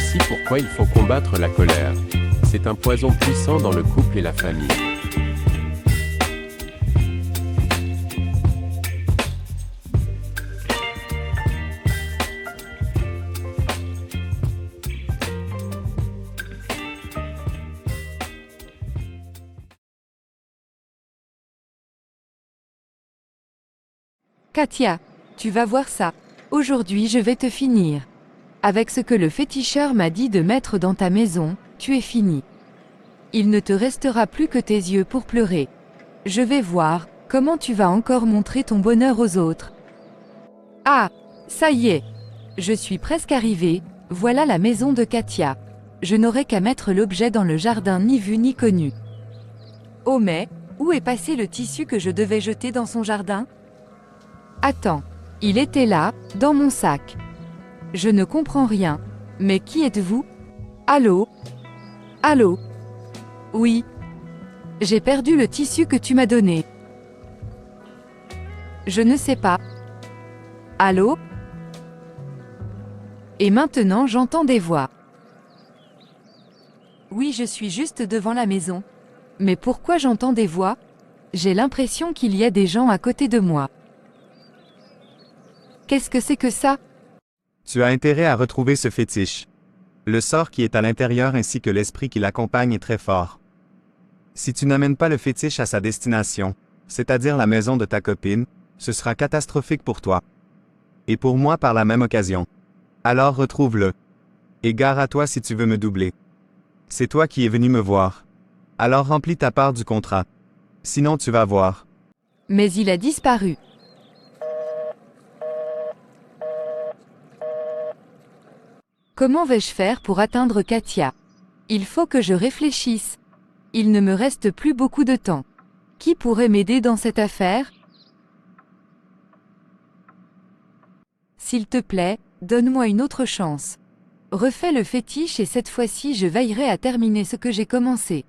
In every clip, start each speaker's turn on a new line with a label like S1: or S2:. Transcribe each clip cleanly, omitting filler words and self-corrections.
S1: Voici pourquoi il faut combattre la colère. C'est un poison puissant dans le couple et la famille.
S2: Katia, tu vas voir ça. Aujourd'hui je vais te finir. Avec ce que le féticheur m'a dit de mettre dans ta maison, tu es fini. Il ne te restera plus que tes yeux pour pleurer. Je vais voir comment tu vas encore montrer ton bonheur aux autres. Ah, ça y est. Je suis presque arrivée, voilà la maison de Katia. Je n'aurai qu'à mettre l'objet dans le jardin ni vu ni connu. Oh mais, où est passé le tissu que je devais jeter dans son jardin ? Attends, il était là, dans mon sac. Je ne comprends rien. Mais qui êtes-vous ? Allô ? Allô ? Oui. J'ai perdu le tissu que tu m'as donné. Je ne sais pas. Allô ? Et maintenant j'entends des voix. Oui, je suis juste devant la maison. Mais pourquoi j'entends des voix ? J'ai l'impression qu'il y a des gens à côté de moi. Qu'est-ce que c'est que ça ?
S3: Tu as intérêt à retrouver ce fétiche. Le sort qui est à l'intérieur ainsi que l'esprit qui l'accompagne est très fort. Si tu n'amènes pas le fétiche à sa destination, c'est-à-dire la maison de ta copine, ce sera catastrophique pour toi. Et pour moi par la même occasion. Alors retrouve-le. Et gare à toi si tu veux me doubler. C'est toi qui es venu me voir. Alors remplis ta part du contrat. Sinon tu vas voir.
S2: Mais il a disparu. Comment vais-je faire pour atteindre Katia ? Il faut que je réfléchisse. Il ne me reste plus beaucoup de temps. Qui pourrait m'aider dans cette affaire ? S'il te plaît, donne-moi une autre chance. Refais le fétiche et cette fois-ci je veillerai à terminer ce que j'ai commencé.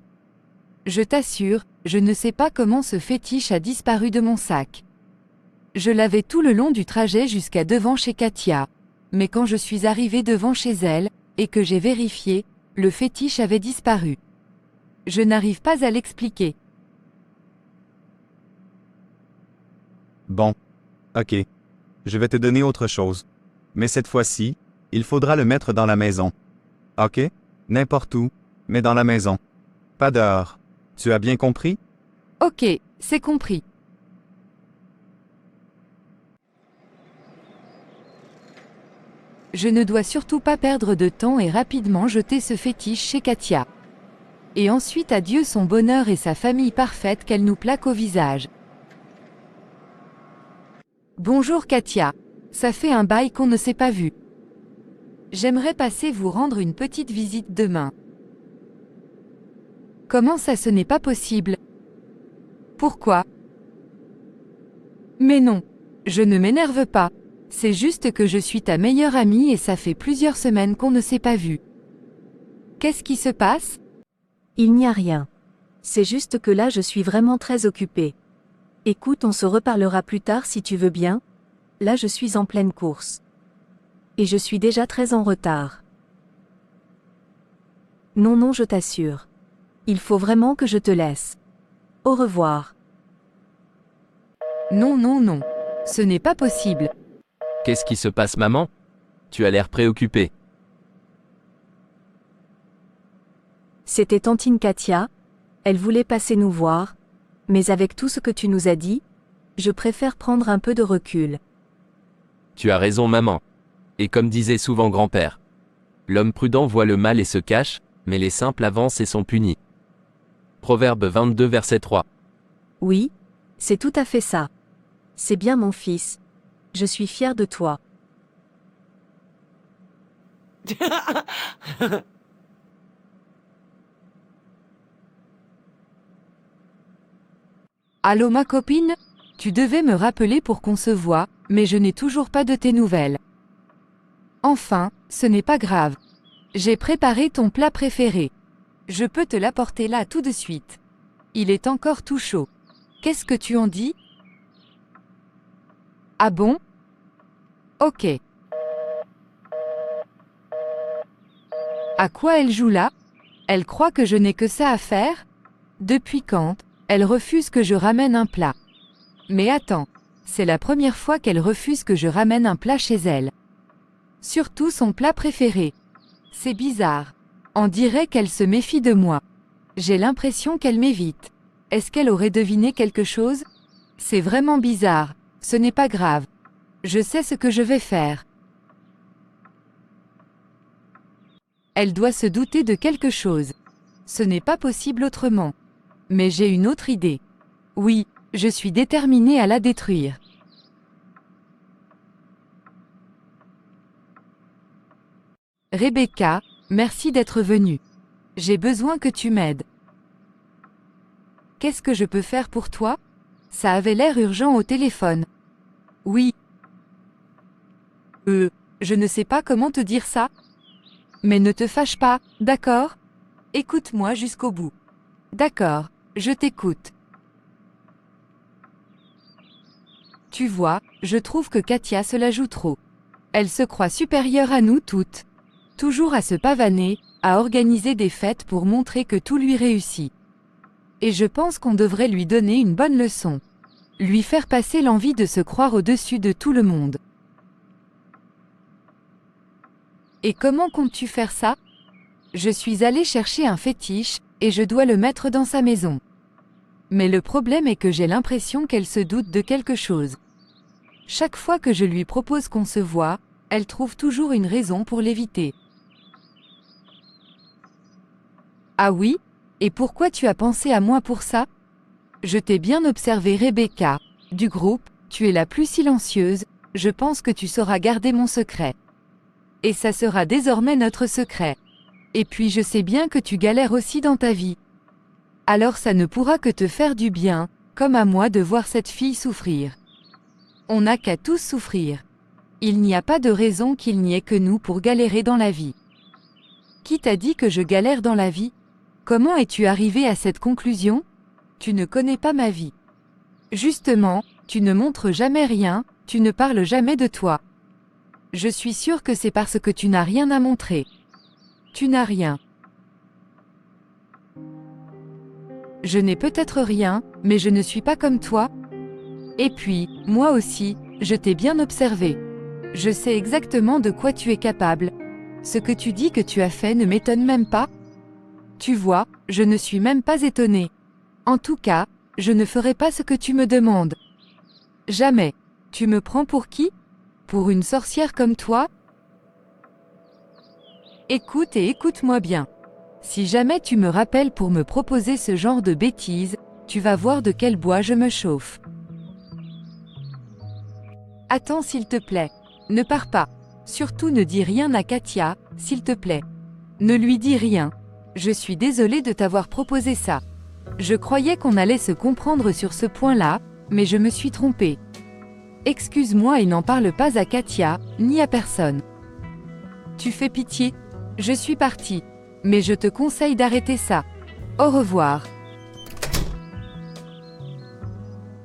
S2: Je t'assure, je ne sais pas comment ce fétiche a disparu de mon sac. Je l'avais tout le long du trajet jusqu'à devant chez Katia. Mais quand je suis arrivée devant chez elle, et que j'ai vérifié, le fétiche avait disparu. Je n'arrive pas à l'expliquer.
S3: Bon. Ok. Je vais te donner autre chose. Mais cette fois-ci, il faudra le mettre dans la maison. Ok? N'importe où, mais dans la maison. Pas dehors. Tu as bien compris?
S2: Ok, c'est compris. Je ne dois surtout pas perdre de temps et rapidement jeter ce fétiche chez Katia. Et ensuite adieu son bonheur et sa famille parfaite qu'elle nous plaque au visage. Bonjour Katia. Ça fait un bail qu'on ne s'est pas vu. J'aimerais passer vous rendre une petite visite demain. Comment ça, ce n'est pas possible ? Pourquoi ? Mais non, je ne m'énerve pas. C'est juste que je suis ta meilleure amie et ça fait plusieurs semaines qu'on ne s'est pas vu. Qu'est-ce qui se passe ?
S4: Il n'y a rien. C'est juste que là je suis vraiment très occupée. Écoute, on se reparlera plus tard si tu veux bien. Là je suis en pleine course. Et je suis déjà très en retard. Non, non, je t'assure. Il faut vraiment que je te laisse. Au revoir.
S2: Non, non, non. Ce n'est pas possible.
S5: Qu'est-ce qui se passe, maman ? Tu as l'air préoccupée.
S4: C'était tantine Katia. Elle voulait passer nous voir. Mais avec tout ce que tu nous as dit, je préfère prendre un peu de recul.
S5: Tu as raison, maman. Et comme disait souvent grand-père, l'homme prudent voit le mal et se cache, mais les simples avancent et sont punis. Proverbe 22 verset 3.
S4: Oui, c'est tout à fait ça. C'est bien mon fils. Je suis fière de toi.
S2: Allô ma copine ? Tu devais me rappeler pour qu'on se voie, mais je n'ai toujours pas de tes nouvelles. Enfin, ce n'est pas grave. J'ai préparé ton plat préféré. Je peux te l'apporter là tout de suite. Il est encore tout chaud. Qu'est-ce que tu en dis ? Ah bon ? Ok. À quoi elle joue là? Elle croit que je n'ai que ça à faire? Depuis quand elle refuse que je ramène un plat? Mais attends, c'est la première fois qu'elle refuse que je ramène un plat chez elle. Surtout son plat préféré. C'est bizarre. On dirait qu'elle se méfie de moi. J'ai l'impression qu'elle m'évite. Est-ce qu'elle aurait deviné quelque chose? C'est vraiment bizarre. Ce n'est pas grave. Je sais ce que je vais faire. Elle doit se douter de quelque chose. Ce n'est pas possible autrement. Mais j'ai une autre idée. Oui, je suis déterminée à la détruire. Rebecca, merci d'être venue. J'ai besoin que tu m'aides. Qu'est-ce que je peux faire pour toi? Ça avait l'air urgent au téléphone. Oui. Je ne sais pas comment te dire ça. Mais ne te fâche pas, d'accord? Écoute-moi jusqu'au bout. D'accord, je t'écoute. Tu vois, je trouve que Katia se la joue trop. Elle se croit supérieure à nous toutes. Toujours à se pavaner, à organiser des fêtes pour montrer que tout lui réussit. Et je pense qu'on devrait lui donner une bonne leçon. Lui faire passer l'envie de se croire au-dessus de tout le monde. Et comment comptes-tu faire ça? Je suis allée chercher un fétiche, et je dois le mettre dans sa maison. Mais le problème est que j'ai l'impression qu'elle se doute de quelque chose. Chaque fois que je lui propose qu'on se voie, elle trouve toujours une raison pour l'éviter. Ah oui? Et pourquoi tu as pensé à moi pour ça? Je t'ai bien observé, Rebecca. Du groupe, tu es la plus silencieuse, je pense que tu sauras garder mon secret. Et ça sera désormais notre secret. Et puis je sais bien que tu galères aussi dans ta vie. Alors ça ne pourra que te faire du bien, comme à moi de voir cette fille souffrir. On n'a qu'à tous souffrir. Il n'y a pas de raison qu'il n'y ait que nous pour galérer dans la vie. Qui t'a dit que je galère dans la vie? Comment es-tu arrivé à cette conclusion? Tu ne connais pas ma vie. Justement, tu ne montres jamais rien, tu ne parles jamais de toi. Je suis sûre que c'est parce que tu n'as rien à montrer. Tu n'as rien. Je n'ai peut-être rien, mais je ne suis pas comme toi. Et puis, moi aussi, je t'ai bien observé. Je sais exactement de quoi tu es capable. Ce que tu dis que tu as fait ne m'étonne même pas. Tu vois, je ne suis même pas étonnée. En tout cas, je ne ferai pas ce que tu me demandes. Jamais. Tu me prends pour qui? Pour une sorcière comme toi? Écoute et écoute-moi bien. Si jamais tu me rappelles pour me proposer ce genre de bêtises, tu vas voir de quel bois je me chauffe. Attends s'il te plaît. Ne pars pas. Surtout ne dis rien à Katia, s'il te plaît. Ne lui dis rien. Je suis désolée de t'avoir proposé ça. Je croyais qu'on allait se comprendre sur ce point-là, mais je me suis trompée. Excuse-moi et n'en parle pas à Katia, ni à personne. Tu fais pitié? Je suis partie. Mais je te conseille d'arrêter ça. Au revoir.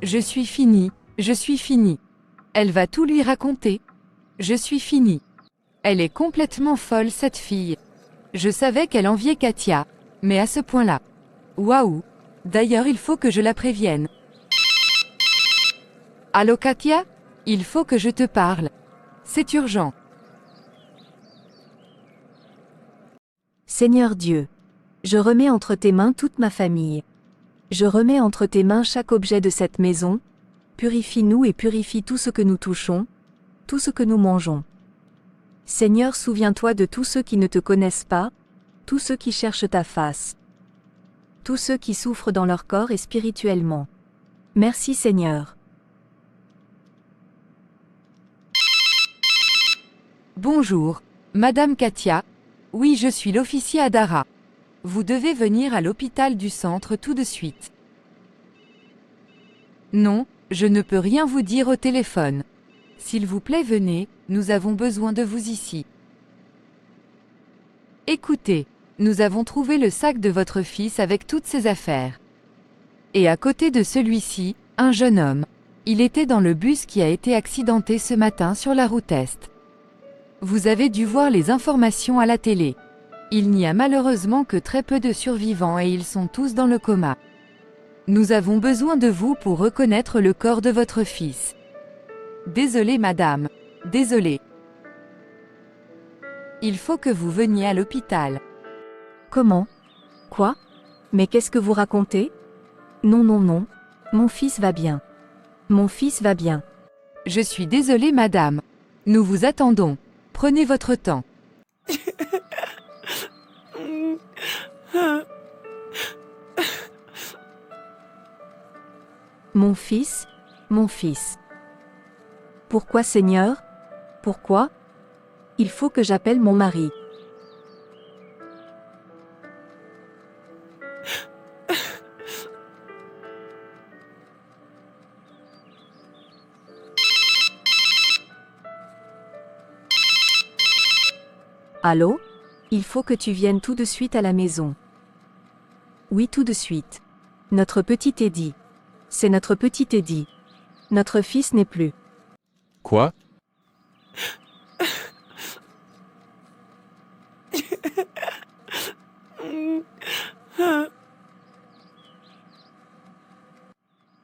S2: Je suis finie, je suis finie. Elle va tout lui raconter. Je suis finie. Elle est complètement folle cette fille. Je savais qu'elle enviait Katia, mais à ce point-là. Waouh! D'ailleurs il faut que je la prévienne. Allô Katia? Il faut que je te parle. C'est urgent.
S4: Seigneur Dieu, je remets entre tes mains toute ma famille. Je remets entre tes mains chaque objet de cette maison. Purifie-nous et purifie tout ce que nous touchons, tout ce que nous mangeons. Seigneur, souviens-toi de tous ceux qui ne te connaissent pas, tous ceux qui cherchent ta face, tous ceux qui souffrent dans leur corps et spirituellement. Merci Seigneur.
S2: Bonjour, Madame Katia. Oui, je suis l'officier Adara. Vous devez venir à l'hôpital du centre tout de suite. Non, je ne peux rien vous dire au téléphone. S'il vous plaît, venez, nous avons besoin de vous ici. Écoutez, nous avons trouvé le sac de votre fils avec toutes ses affaires. Et à côté de celui-ci, un jeune homme. Il était dans le bus qui a été accidenté ce matin sur la route Est. Vous avez dû voir les informations à la télé. Il n'y a malheureusement que très peu de survivants et ils sont tous dans le coma. Nous avons besoin de vous pour reconnaître le corps de votre fils. Désolé madame. Désolé. Il faut que vous veniez à l'hôpital.
S4: Comment? Quoi? Mais qu'est-ce que vous racontez? Non, non, non. Mon fils va bien. Mon fils va bien.
S2: Je suis désolée madame. Nous vous attendons. Prenez votre temps.
S4: Mon fils? Mon fils. Pourquoi Seigneur? Pourquoi? Il faut que j'appelle mon mari. Allô? Il faut que tu viennes tout de suite à la maison. Oui, tout de suite. Notre petit Teddy. C'est notre petit Teddy. Notre fils n'est plus.
S1: Quoi?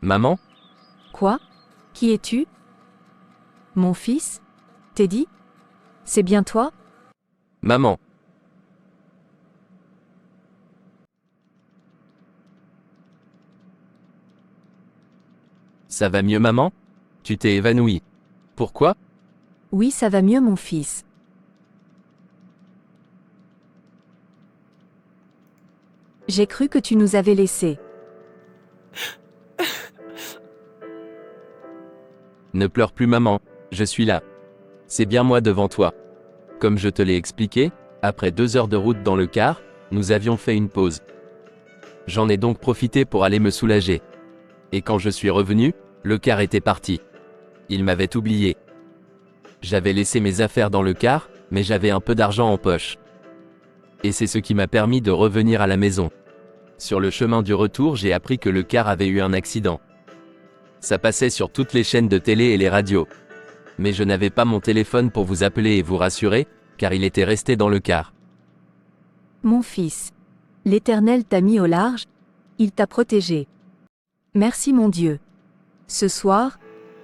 S5: Maman?
S4: Quoi? Qui es-tu? Mon fils? Teddy? C'est bien toi?
S5: Maman. Ça va mieux maman? Tu t'es évanouie. Pourquoi?
S4: Oui, ça va mieux mon fils. J'ai cru que tu nous avais laissés.
S5: Ne pleure plus maman, je suis là. C'est bien moi devant toi. Comme je te l'ai expliqué, après 2 heures de route dans le car, nous avions fait une pause. J'en ai donc profité pour aller me soulager. Et quand je suis revenu, le car était parti. Il m'avait oublié. J'avais laissé mes affaires dans le car, mais j'avais un peu d'argent en poche. Et c'est ce qui m'a permis de revenir à la maison. Sur le chemin du retour, j'ai appris que le car avait eu un accident. Ça passait sur toutes les chaînes de télé et les radios. Mais je n'avais pas mon téléphone pour vous appeler et vous rassurer, car il était resté dans le car.
S4: Mon fils. L'Éternel t'a mis au large, il t'a protégé. Merci mon Dieu. Ce soir,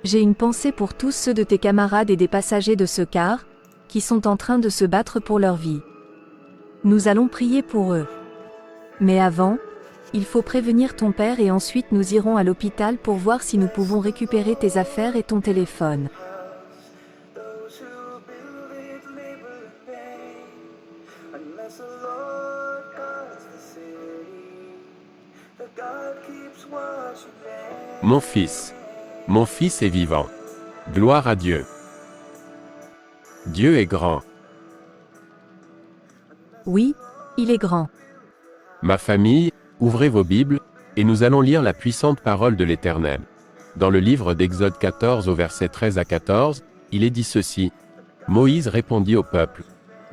S4: j'ai une pensée pour tous ceux de tes camarades et des passagers de ce car, qui sont en train de se battre pour leur vie. Nous allons prier pour eux. Mais avant, il faut prévenir ton père et ensuite nous irons à l'hôpital pour voir si nous pouvons récupérer tes affaires et ton téléphone.
S1: Mon fils. Mon fils est vivant. Gloire à Dieu. Dieu est grand.
S4: Oui, il est grand.
S1: Ma famille, ouvrez vos Bibles, et nous allons lire la puissante parole de l'Éternel. Dans le livre d'Exode 14 au verset 13 à 14, il est dit ceci. Moïse répondit au peuple.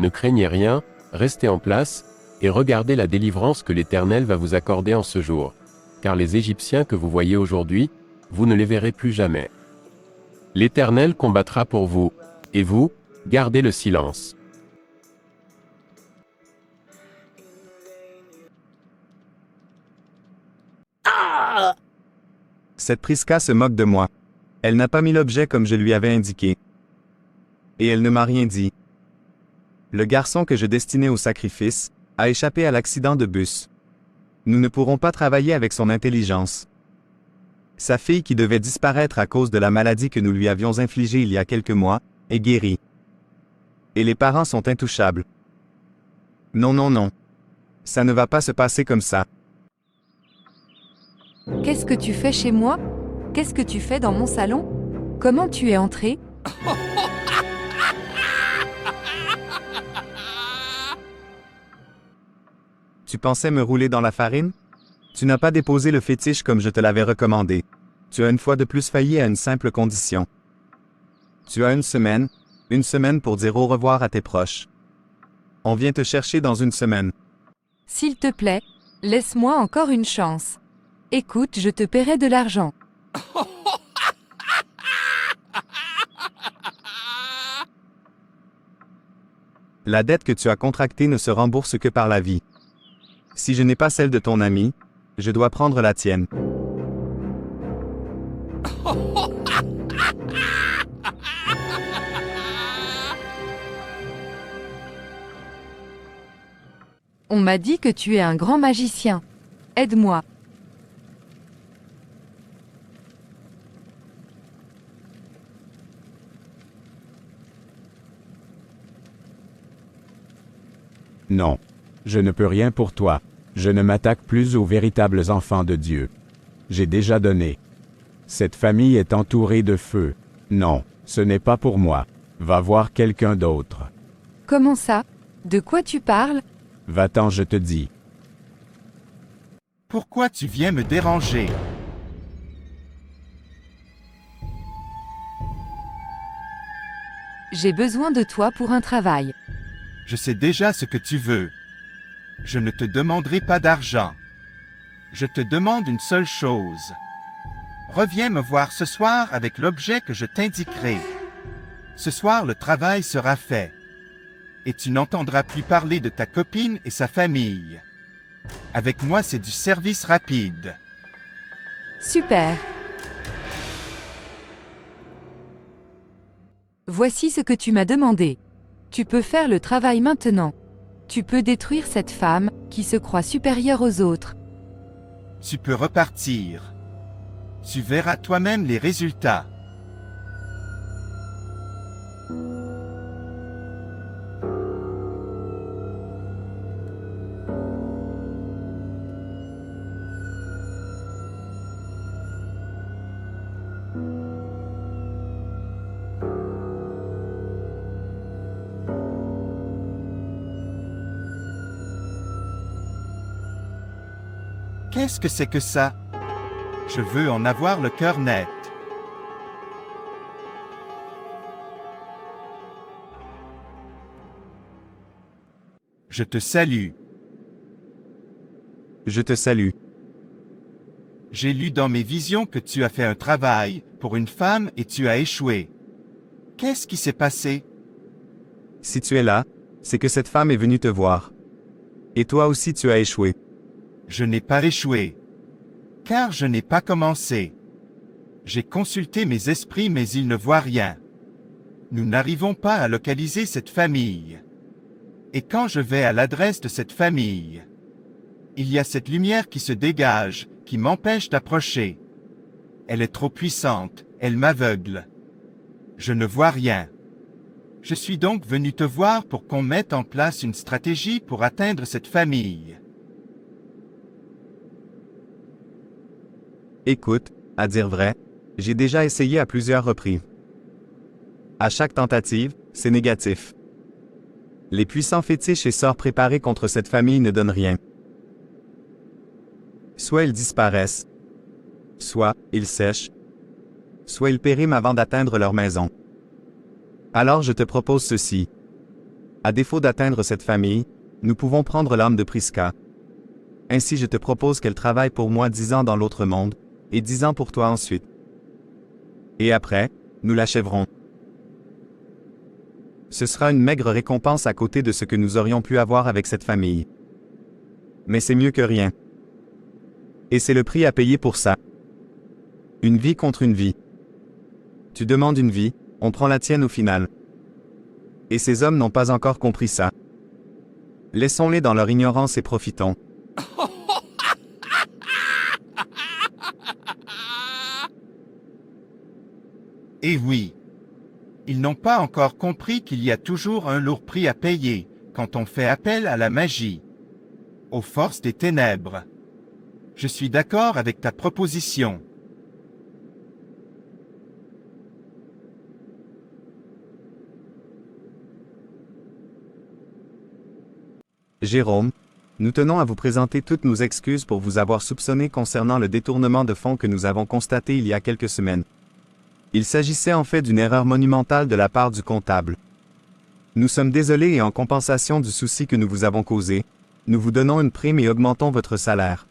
S1: Ne craignez rien, restez en place, et regardez la délivrance que l'Éternel va vous accorder en ce jour. Car les Égyptiens que vous voyez aujourd'hui, vous ne les verrez plus jamais. L'Éternel combattra pour vous, et vous, gardez le silence.
S3: Cette Prisca se moque de moi. Elle n'a pas mis l'objet comme je lui avais indiqué. Et elle ne m'a rien dit. Le garçon que je destinais au sacrifice a échappé à l'accident de bus. Nous ne pourrons pas travailler avec son intelligence. Sa fille qui devait disparaître à cause de la maladie que nous lui avions infligée il y a quelques mois, est guérie. Et les parents sont intouchables. Non, non, non. Ça ne va pas se passer comme ça.
S2: Qu'est-ce que tu fais chez moi? Qu'est-ce que tu fais dans mon salon? Comment tu es entré?
S3: Tu pensais me rouler dans la farine? Tu n'as pas déposé le fétiche comme je te l'avais recommandé. Tu as une fois de plus failli à une simple condition. Tu as une semaine pour dire au revoir à tes proches. On vient te chercher dans une semaine.
S2: S'il te plaît, laisse-moi encore une chance. Écoute, je te paierai de l'argent.
S3: La dette que tu as contractée ne se rembourse que par la vie. Si je n'ai pas celle de ton ami, je dois prendre la tienne.
S2: On m'a dit que tu es un grand magicien. Aide-moi.
S6: Non. Je ne peux rien pour toi. Je ne m'attaque plus aux véritables enfants de Dieu. J'ai déjà donné. Cette famille est entourée de feu. Non, ce n'est pas pour moi. Va voir quelqu'un d'autre.
S2: Comment ça? De quoi tu parles?
S6: Va-t'en, je te dis.
S7: Pourquoi tu viens me déranger?
S2: J'ai besoin de toi pour un travail.
S7: Je sais déjà ce que tu veux. Je ne te demanderai pas d'argent. Je te demande une seule chose. Reviens me voir ce soir avec l'objet que je t'indiquerai. Ce soir, le travail sera fait. Et tu n'entendras plus parler de ta copine et sa famille. Avec moi, c'est du service rapide.
S2: Super. Voici ce que tu m'as demandé. Tu peux faire le travail maintenant. Tu peux détruire cette femme, qui se croit supérieure aux autres.
S7: Tu peux repartir. Tu verras toi-même les résultats. Qu'est-ce que c'est que ça? Je veux en avoir le cœur net. Je te salue.
S3: Je te salue.
S7: J'ai lu dans mes visions que tu as fait un travail pour une femme et tu as échoué. Qu'est-ce qui s'est passé?
S3: Si tu es là, c'est que cette femme est venue te voir. Et toi aussi tu as échoué.
S7: Je n'ai pas échoué. Car je n'ai pas commencé. J'ai consulté mes esprits mais ils ne voient rien. Nous n'arrivons pas à localiser cette famille. Et quand je vais à l'adresse de cette famille, il y a cette lumière qui se dégage, qui m'empêche d'approcher. Elle est trop puissante, elle m'aveugle. Je ne vois rien. Je suis donc venu te voir pour qu'on mette en place une stratégie pour atteindre cette famille.
S3: Écoute, à dire vrai, j'ai déjà essayé à plusieurs reprises. À chaque tentative, c'est négatif. Les puissants fétiches et sorts préparés contre cette famille ne donnent rien. Soit ils disparaissent, soit ils sèchent, soit ils périment avant d'atteindre leur maison. Alors je te propose ceci. À défaut d'atteindre cette famille, nous pouvons prendre l'âme de Prisca. Ainsi je te propose qu'elle travaille pour moi 10 ans dans l'autre monde, et 10 ans pour toi ensuite. Et après, nous l'achèverons. Ce sera une maigre récompense à côté de ce que nous aurions pu avoir avec cette famille. Mais c'est mieux que rien. Et c'est le prix à payer pour ça. Une vie contre une vie. Tu demandes une vie, on prend la tienne au final. Et ces hommes n'ont pas encore compris ça. Laissons-les dans leur ignorance et profitons.
S7: Et oui, ils n'ont pas encore compris qu'il y a toujours un lourd prix à payer quand on fait appel à la magie, aux forces des ténèbres. Je suis d'accord avec ta proposition.
S3: Jérôme, nous tenons à vous présenter toutes nos excuses pour vous avoir soupçonné concernant le détournement de fonds que nous avons constaté il y a quelques semaines. Il s'agissait en fait d'une erreur monumentale de la part du comptable. Nous sommes désolés et en compensation du souci que nous vous avons causé, nous vous donnons une prime et augmentons votre salaire.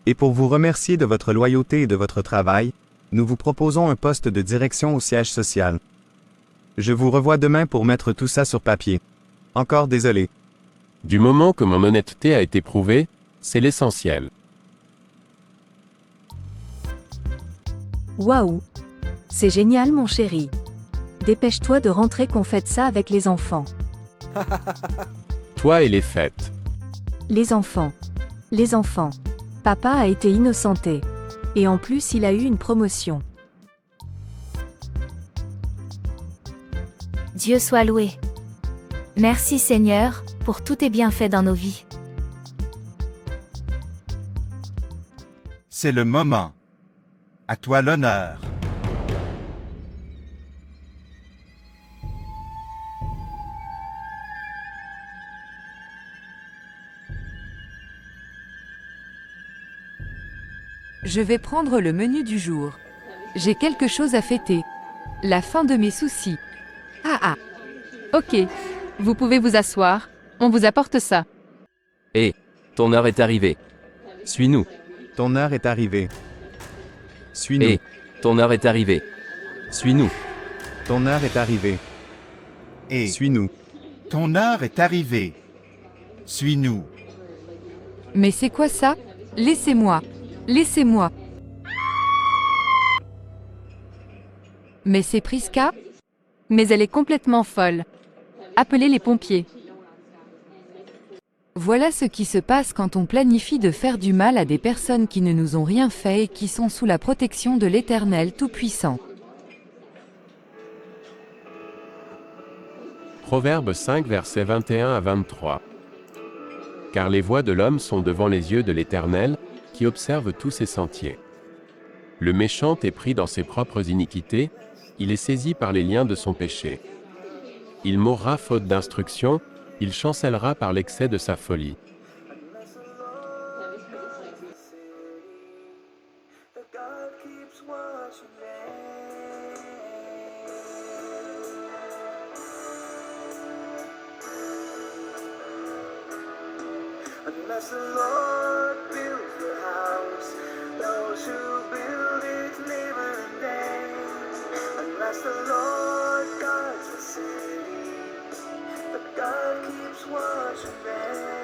S3: Et pour vous remercier de votre loyauté et de votre travail, nous vous proposons un poste de direction au siège social. Je vous revois demain pour mettre tout ça sur papier. Encore désolé.
S1: Du moment que mon honnêteté a été prouvée, c'est l'essentiel.
S4: Waouh! C'est génial mon chéri. Dépêche-toi de rentrer qu'on fête ça avec les enfants.
S1: Toi et les fêtes.
S4: Les enfants. Les enfants. Papa a été innocenté. Et en plus il a eu une promotion.
S8: Dieu soit loué. Merci Seigneur, pour tous tes bienfaits dans nos vies.
S7: C'est le moment. À toi l'honneur.
S2: Je vais prendre le menu du jour. J'ai quelque chose à fêter. La fin de mes soucis. Ah ah.
S9: Ok. Vous pouvez vous asseoir. On vous apporte ça.
S5: Hé, ton heure est arrivée. Suis-nous.
S3: Ton heure est arrivée. Suis-nous.
S5: Hé, ton heure est arrivée. Suis-nous.
S3: Ton heure est arrivée.
S7: Et
S3: Suis-nous.
S7: ton heure est arrivée. Suis-nous.
S2: Mais c'est quoi ça? Laissez-moi. Laissez-moi. Mais c'est Priska?
S9: Mais elle est complètement folle. Appelez les pompiers.
S2: Voilà ce qui se passe quand on planifie de faire du mal à des personnes qui ne nous ont rien fait et qui sont sous la protection de l'Éternel Tout-Puissant.
S1: Proverbe 5 versets 21 à 23. Car les voies de l'homme sont devant les yeux de l'Éternel, qui observe tous ses sentiers. Le méchant est pris dans ses propres iniquités, il est saisi par les liens de son péché. Il mourra faute d'instruction, il chancellera par l'excès de sa folie.
S10: Unless the Lord builds the house, those who build it labor in vain. Unless the Lord guards the city, but God keeps watch and rain.